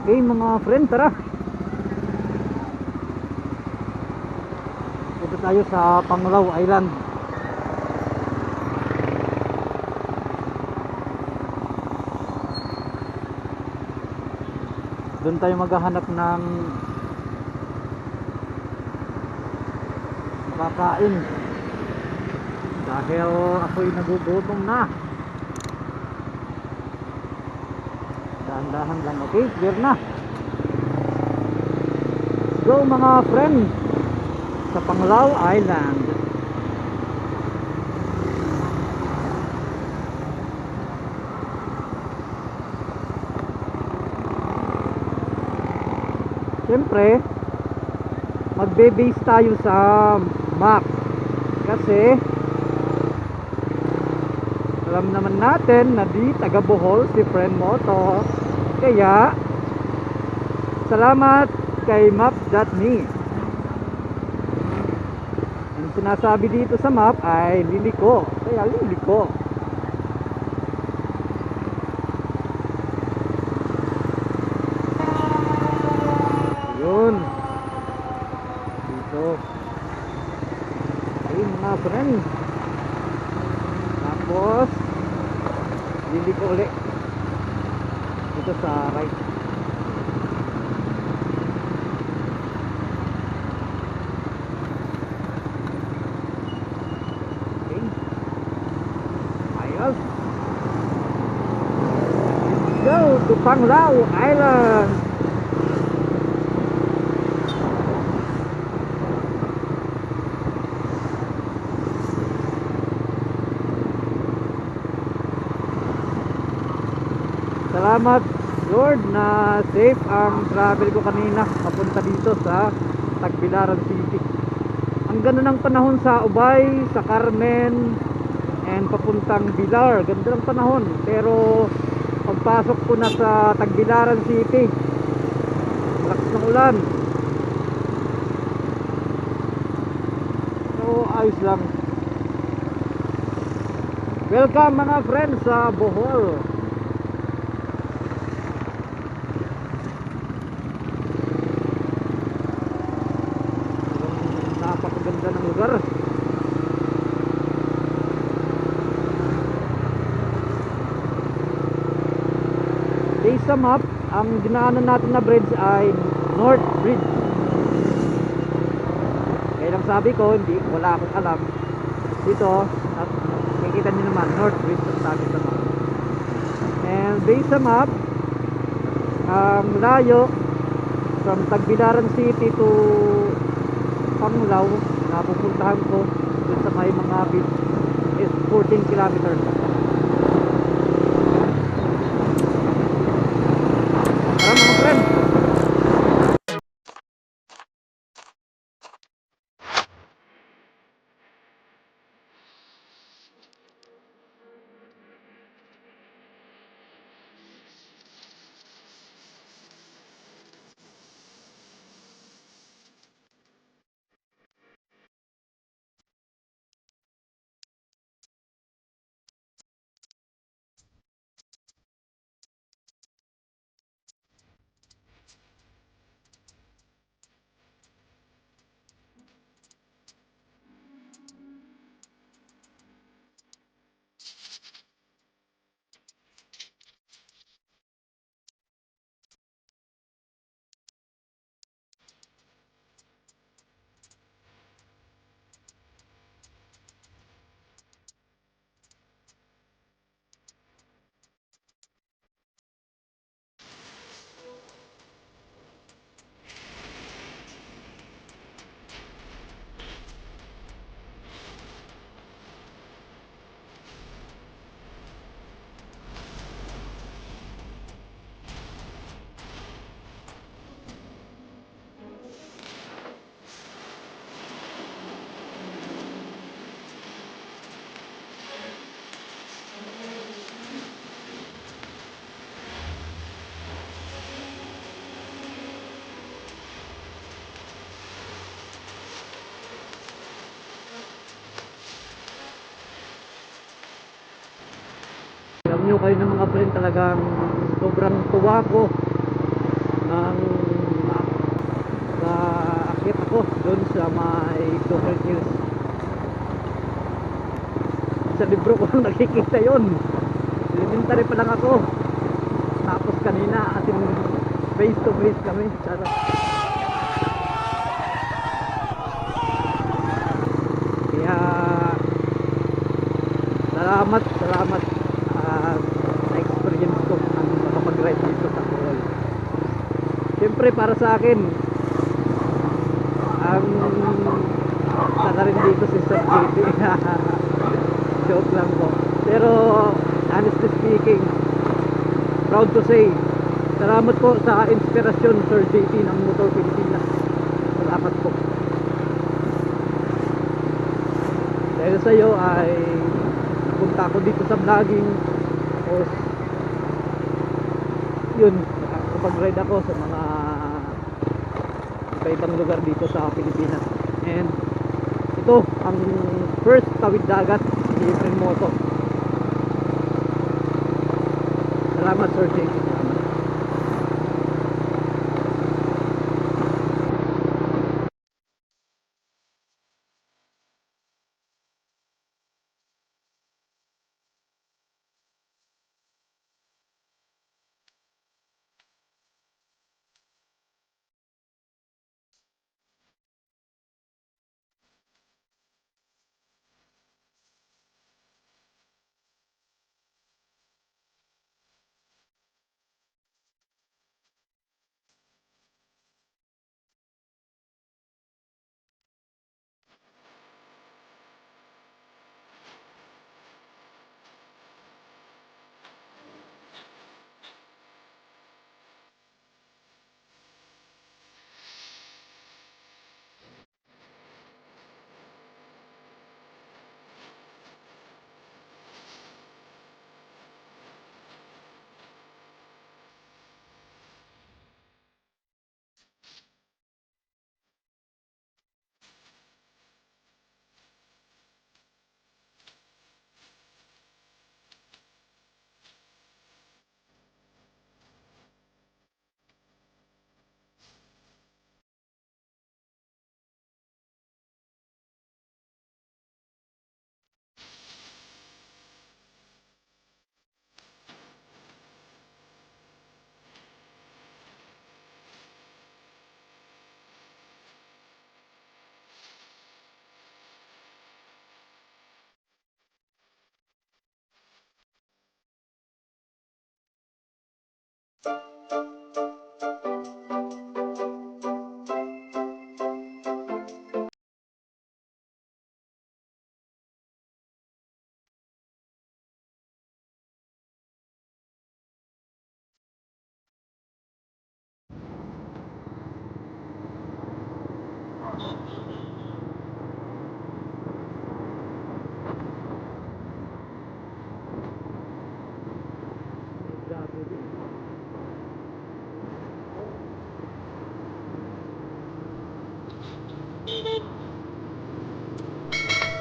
Okay mga friend, tara. Punta tayo sa Panglao Island. Doon tayo maghahanap ng makakain dahil ako'y nagugutom na. Dahan-dahan lang, okay? Clear na. Go mga friend sa Panglao Island. Siyempre magbe-base tayo sa map kasi alam naman natin na di taga Bohol si friend mo to, kaya salamat kay map.me. Ang sinasabi dito sa map ay liliko, kaya liliko. Yun dito. Ayun mga friend, tapos liliko ulit dito sa right. Okay, ayos. Go to Panglao Island. Salamat Lord na safe ang travel ko kanina papunta dito sa Tagbilaran City. Ang ganda ng panahon sa Ubay, sa Carmen, and papuntang Bilar. Ganda ng panahon. Pero pagpasok ko na sa Tagbilaran City, lakas ng ulan. So ayos lang. Welcome mga friends sa Bohol. Napakaganda ng lugar. Based sa map, ang dinaanan natin na bridge ay North Bridge. Kaya lang sabi ko, wala akong alam. Dito, at makikita niyo naman, North Bridge ang sabi sa map. And based sa map, ang layo from Tagbilaran City to Panglao na pupuntahan ko dun sa may mga beach is 14 kilometers. Tara mga friend. Alam nyo kayo ng mga friend, talagang sobrang tuwa ko ng sa akit ako doon sa may Dover Hills. Sa libro ko lang nakikita yon. Elementary pa lang ako. Tapos kanina as in face to face kami. Sarap. Kaya salamat na-experience ko ang makapag-ride dito sa Bohol. Siyempre para sa akin ang sana rin dito si Sir JT. Joke lang po. Pero honestly speaking, proud to say, salamat po sa inspirasyon Sir JT ng Motor Pilipinas. Salamat po. Dahil sa iyo ay punta ako dito sa vlogging. Tapos yun, nakakapag-ride ako sa mga iba-ibang lugar dito sa Pilipinas. And ito ang first tawid dagat ni Efren Moto. Salamat Sir JT. Salamat.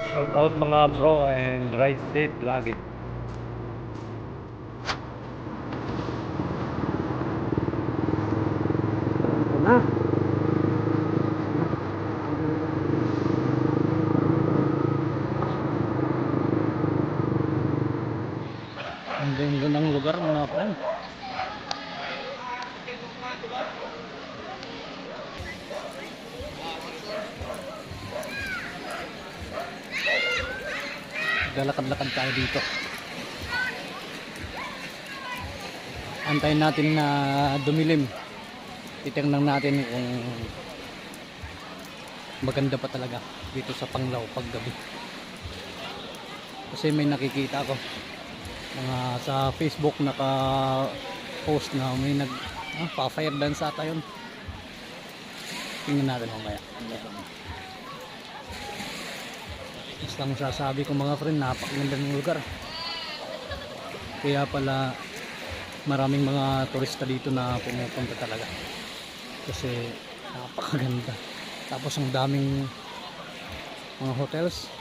Shout out mga bro and ride safe lagi. Ito na. Ang ganda ng lugar mga friend. Lalakad-lakad tayo dito. Antayin natin na dumilim. Titingnan natin kung maganda pa talaga dito sa Panglao paggabi. Kasi may nakikita ako mga sa Facebook naka-post na may pa-fire dance ata yun. Tingnan natin mamaya. Basta ang sasabi ko mga friend, napakaganda ng lugar. Kaya pala maraming mga turista dito na pumupunta talaga. Kasi napakaganda. Tapos ang daming mga hotels.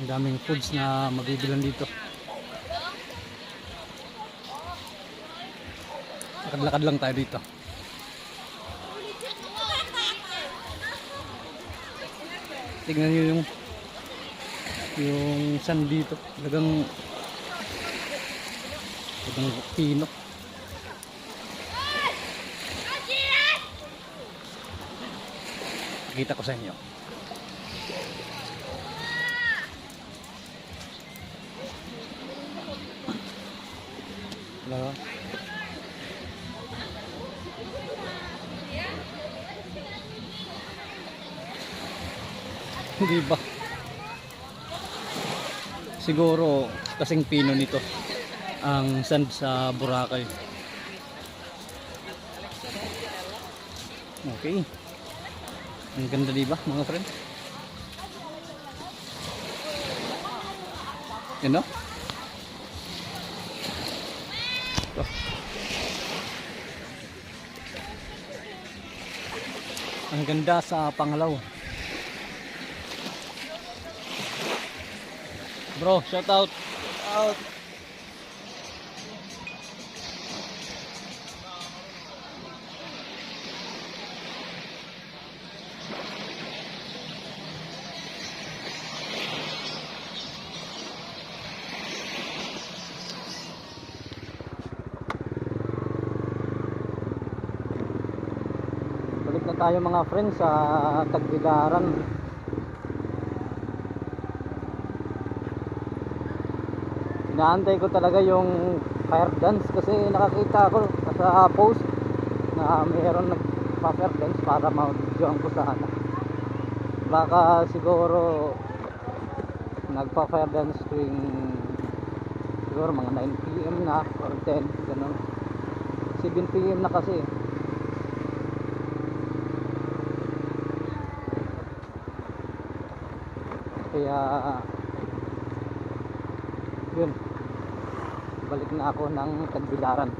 Ang daming foods na mabibilan dito. Lakad-lakad lang tayo dito. Tignan nyo yung sand dito. Talagang pino. Kita ko sa inyo. Hello. Hindi ba? Siguro kasing pino nito ang sand sa Boracay. Okay. Ang ganda, di ba, mga friend? You know? Oh. Ang ganda sa Panglao. Bro, shout out. Out. Balik na tayo mga friends sa Tagbilaran. Inaantay ko talaga yung fire dance kasi nakakita ko sa post na mayroon nagpa-fire dance para ma-videoan ko sana. Baka siguro nagpa-fire dance tuwing siguro mga 9 PM na or 10 ganun. 7 PM na kasi. Kaya yun, balik na ako ng Tagbilaran.